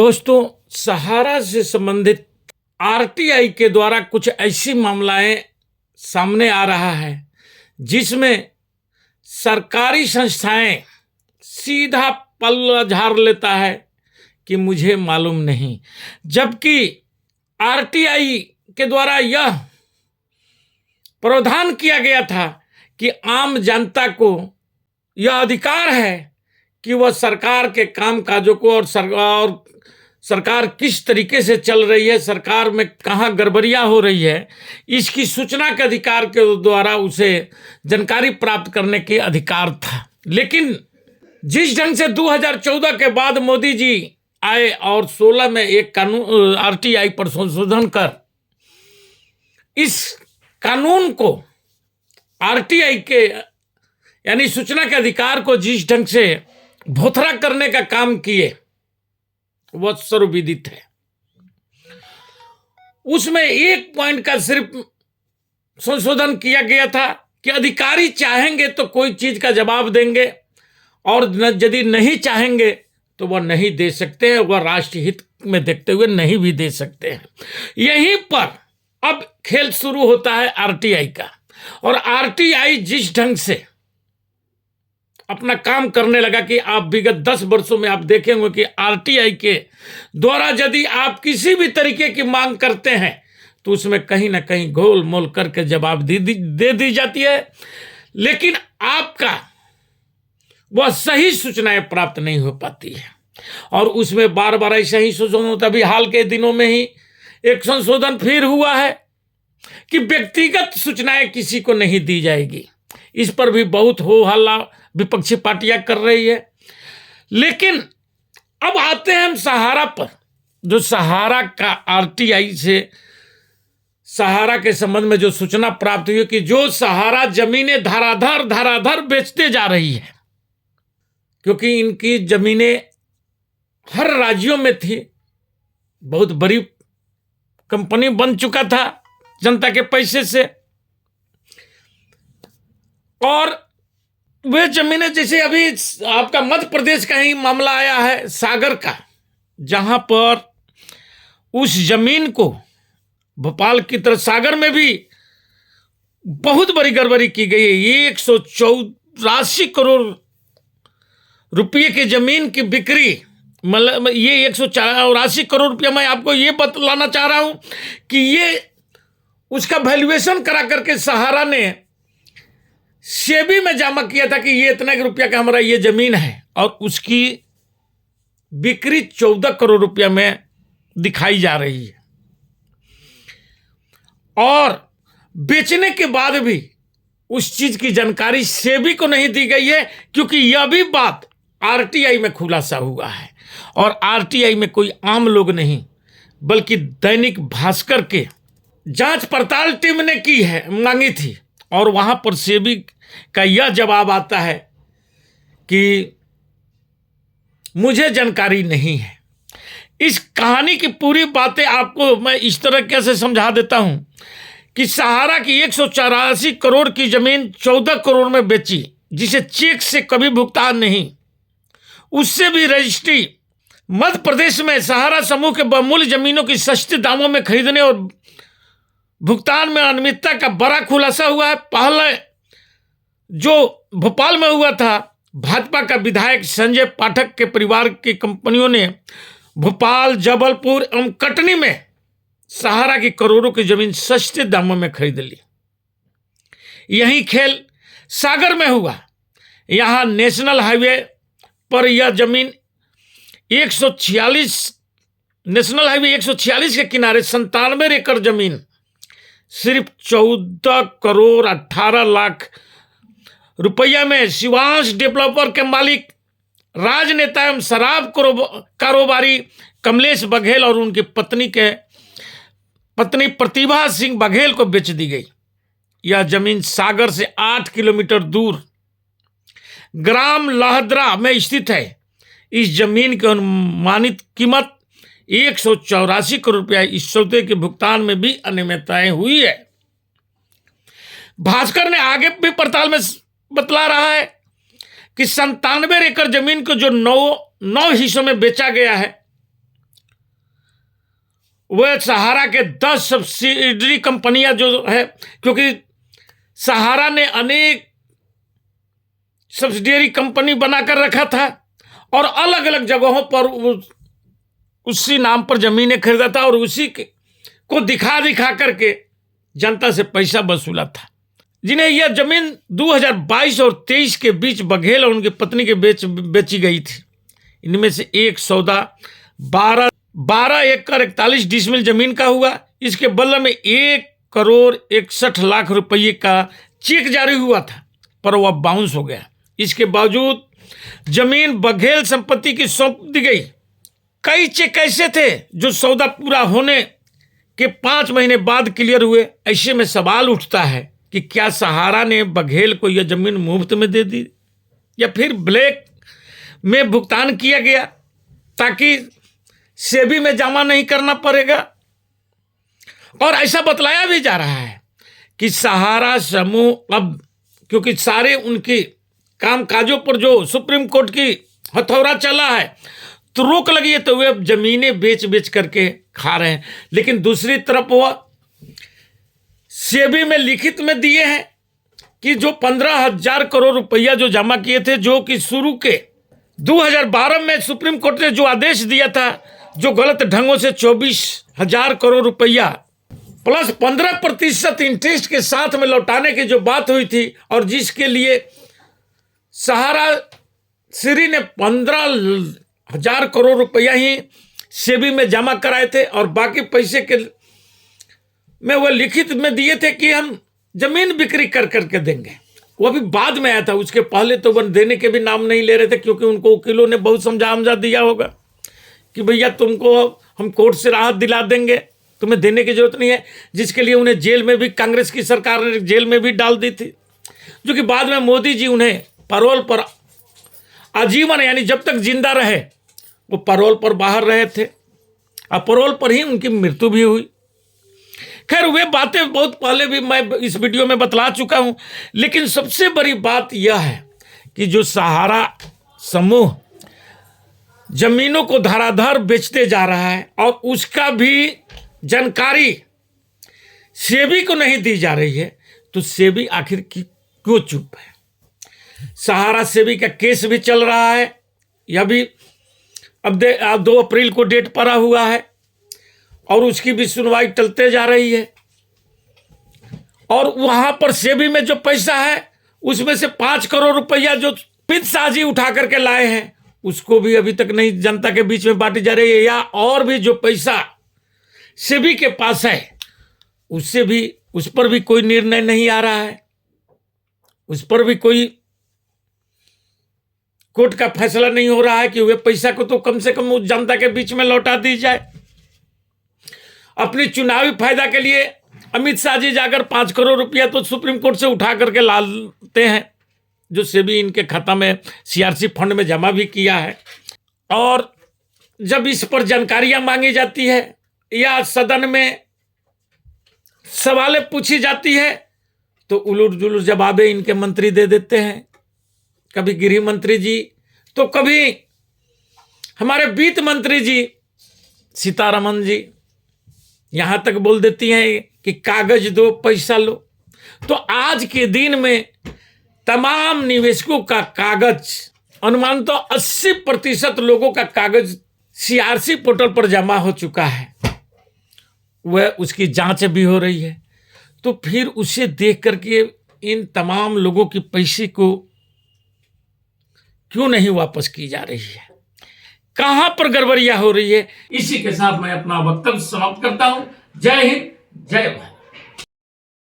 दोस्तों, सहारा से संबंधित आरटीआई के द्वारा कुछ ऐसी मामलाएं सामने आ रहा है जिसमें सरकारी संस्थाएं सीधा पल्ला झाड़ लेता है कि मुझे मालूम नहीं, जबकि आरटीआई के द्वारा यह प्रावधान किया गया था कि आम जनता को यह अधिकार है कि वह सरकार के कामकाजों को और सरकार किस तरीके से चल रही है, सरकार में कहाँ गड़बड़ियाँ हो रही है, इसकी सूचना के अधिकार के द्वारा उसे जानकारी प्राप्त करने के अधिकार था। लेकिन जिस ढंग से 2014 के बाद मोदी जी आए और 16 में एक कानून आरटीआई पर संशोधन कर इस कानून को आरटीआई के यानी सूचना के अधिकार को जिस ढंग से भोथरा करने का काम किए वह सर्वविदित है। उसमें एक पॉइंट का सिर्फ संशोधन किया गया था कि अधिकारी चाहेंगे तो कोई चीज का जवाब देंगे और यदि नहीं चाहेंगे तो वह नहीं दे सकते हैं, वह राष्ट्रीय हित में देखते हुए नहीं भी दे सकते हैं। यहीं पर अब खेल शुरू होता है आरटीआई का, और आरटीआई जिस ढंग से अपना काम करने लगा कि आप विगत 10 वर्षों में आप देखेंगे कि आरटीआई के द्वारा यदि आप किसी भी तरीके की मांग करते हैं तो उसमें कहीं ना कहीं गोल मोल करके जवाब दे दी जाती है, लेकिन आपका वह सही सूचनाएं प्राप्त नहीं हो पाती है। और उसमें बार बार ऐसा ही संशोधन होता। अभी हाल के दिनों में ही एक संशोधन फिर हुआ है कि व्यक्तिगत सूचनाएं किसी को नहीं दी जाएगी। इस पर भी बहुत हो हल्ला विपक्षी पार्टियां कर रही है। लेकिन अब आते हैं हम सहारा पर, जो सहारा का आरटीआई से सहारा के संबंध में जो सूचना प्राप्त हुई कि जो सहारा जमीनें धराधर बेचते जा रही है, क्योंकि इनकी जमीनें हर राज्यों में थी, बहुत बड़ी कंपनी बन चुका था जनता के पैसे से, और वे जमीनें जैसे अभी आपका मध्य प्रदेश का ही मामला आया है सागर का, जहां पर उस जमीन को भोपाल की तरह सागर में भी बहुत बड़ी गड़बड़ी की गई है। 184 करोड़ रुपये की जमीन की बिक्री, मतलब ये 184 करोड़ रुपया, मैं आपको ये बतलाना चाह रहा हूं कि ये उसका वैल्यूएशन करा करके सहारा ने सेबी में जमा किया था कि ये इतना रुपया का हमारा ये जमीन है, और उसकी बिक्री 14 करोड़ रुपया में दिखाई जा रही है। और बेचने के बाद भी उस चीज की जानकारी सेबी को नहीं दी गई है, क्योंकि यह भी बात आरटीआई में खुलासा हुआ है। और आरटीआई में कोई आम लोग नहीं बल्कि दैनिक भास्कर के जांच पड़ताल टीम ने की है, मांगी थी, और वहां पर सेबी का यह जवाब आता है कि मुझे जानकारी नहीं है। इस कहानी की पूरी बातें आपको मैं इस तरह कैसे समझा देता हूं कि सहारा की 184 करोड़ की जमीन 14 करोड़ में बेची, जिसे चेक से कभी भुगतान नहीं, उससे भी रजिस्ट्री मध्य प्रदेश में सहारा समूह के बहुमूल्य जमीनों की सस्ते दामों में खरीदने और भुगतान में अनियमितता का बड़ा खुलासा हुआ है। पहले जो भोपाल में हुआ था, भाजपा का विधायक संजय पाठक के परिवार की कंपनियों ने भोपाल, जबलपुर एवं कटनी में सहारा की करोड़ों की जमीन सस्ते दामों में खरीद ली। यही खेल सागर में हुआ। यहां नेशनल हाईवे पर यह जमीन 146 नेशनल हाईवे 146 के किनारे 97 एकड़ जमीन सिर्फ 14 करोड़ 18 लाख रुपया में शिवांश डेवलपर के मालिक राजनेता एवं शराब कारोबारी कमलेश बघेल और उनकी पत्नी प्रतिभा सिंह बघेल को बेच दी गई। यह जमीन सागर से 8 किलोमीटर दूर ग्राम लहद्रा में स्थित है। इस जमीन की अनुमानित कीमत 184 करोड़ रुपया। इस सौदे के भुगतान में भी अनियमितताएं हुई है। भास्कर ने आगे भी पड़ताल में बतला रहा है कि 97 एकड़ जमीन को जो 9 हिस्सों में बेचा गया है, वह सहारा के 10 सब्सिडरी कंपनियां जो है, क्योंकि सहारा ने अनेक सब्सिडियरी कंपनी बनाकर रखा था और अलग अलग जगहों पर उसी नाम पर जमीनें खरीदा था और उसी को दिखा दिखा करके जनता से पैसा वसूला था। जिन्हें यह जमीन 2022 और 23 के बीच बघेल और उनकी पत्नी के बेची गई थी। इनमें से एक सौदा 12 एकड़ 41 डिसमिल जमीन का हुआ। इसके बदले में 1,61,00,000 रुपये का चेक जारी हुआ था, पर वह बाउंस हो गया। इसके बावजूद जमीन बघेल संपत्ति की सौंप दी गई। कई चेक ऐसे थे जो सौदा पूरा होने के 5 महीने बाद क्लियर हुए। ऐसे में सवाल उठता है कि क्या सहारा ने बघेल को यह जमीन मुफ्त में दे दी या फिर ब्लैक में भुगतान किया गया ताकि सेबी में जमा नहीं करना पड़ेगा। और ऐसा बतलाया भी जा रहा है कि सहारा समूह अब, क्योंकि सारे उनके कामकाजों पर जो सुप्रीम कोर्ट की हथौड़ा चला है तो रोक लगी है, तो वे अब जमीनें बेच बेच करके खा रहे हैं। लेकिन दूसरी तरफ वह सेबी में लिखित में दिए हैं कि जो 15,000 करोड़ रुपया जो जमा किए थे, जो कि शुरू के 2012 में सुप्रीम कोर्ट ने जो आदेश दिया था, जो गलत ढंगों से 24,000 करोड़ रुपया प्लस 15% इंटरेस्ट के साथ में लौटाने की जो बात हुई थी, और जिसके लिए सहारा श्री ने 15,000 करोड़ रुपया ही सेबी में जमा कराए थे और बाकी पैसे के में वह लिखित में दिए थे कि हम जमीन बिक्री कर करके देंगे। वो भी बाद में आया था, उसके पहले तो वह देने के भी नाम नहीं ले रहे थे, क्योंकि उनको वकीलों ने बहुत समझा दिया होगा कि भैया तुमको हम कोर्ट से राहत दिला देंगे, तुम्हें देने की जरूरत नहीं है। जिसके लिए उन्हें जेल में भी कांग्रेस की सरकार ने जेल में भी डाल दी थी, जो कि बाद में मोदी जी उन्हें पैरोल पर आजीवन, यानी जब तक जिंदा रहे वो पैरोल पर बाहर रहे थे और पैरोल पर ही उनकी मृत्यु भी हुई। खैर वे बातें बहुत पहले भी मैं इस वीडियो में बतला चुका हूं। लेकिन सबसे बड़ी बात यह है कि जो सहारा समूह जमीनों को धड़ाधड़ बेचते जा रहा है और उसका भी जानकारी सेबी को नहीं दी जा रही है, तो सेबी आखिर क्यों चुप है? सहारा सेबी का केस भी चल रहा है, यह भी अब 2 अप्रैल को डेट पड़ा हुआ है और उसकी भी सुनवाई टलते जा रही है। और वहां पर सेबी में जो पैसा है उसमें से 5 करोड़ रुपया जो अमित शाह जी उठा करके लाए हैं उसको भी अभी तक नहीं जनता के बीच में बांटी जा रही है, या और भी जो पैसा सेबी के पास है उससे भी, उस पर भी कोई निर्णय नहीं आ रहा है, उस पर भी कोई कोर्ट का फैसला नहीं हो रहा है कि वे पैसा को तो कम से कम उस जनता के बीच में लौटा दी जाए। अपनी चुनावी फायदा के लिए अमित शाह जी जाकर 5 करोड़ रुपया तो सुप्रीम कोर्ट से उठा करके लाते हैं, जो सेबी इनके खाता में सीआरसी फंड में जमा भी किया है। और जब इस पर जानकारियां मांगी जाती है या सदन में सवालें पूछी जाती है तो उलट जुलट जवाबें इनके मंत्री दे देते हैं, कभी गृह मंत्री जी तो कभी हमारे वित्त मंत्री जी सीतारमन जी यहां तक बोल देती हैं कि कागज दो पैसा लो। तो आज के दिन में तमाम निवेशकों का कागज, अनुमान तो 80% लोगों का कागज सीआरसी पोर्टल पर जमा हो चुका है, वह उसकी जांच भी हो रही है। तो फिर उसे देख करके इन तमाम लोगों की पैसे को क्यों नहीं वापस की जा रही है? कहां पर गड़बड़ियां हो रही है? इसी के साथ मैं अपना वक्तव्य समाप्त करता हूं। जय हिंद, जय भारत।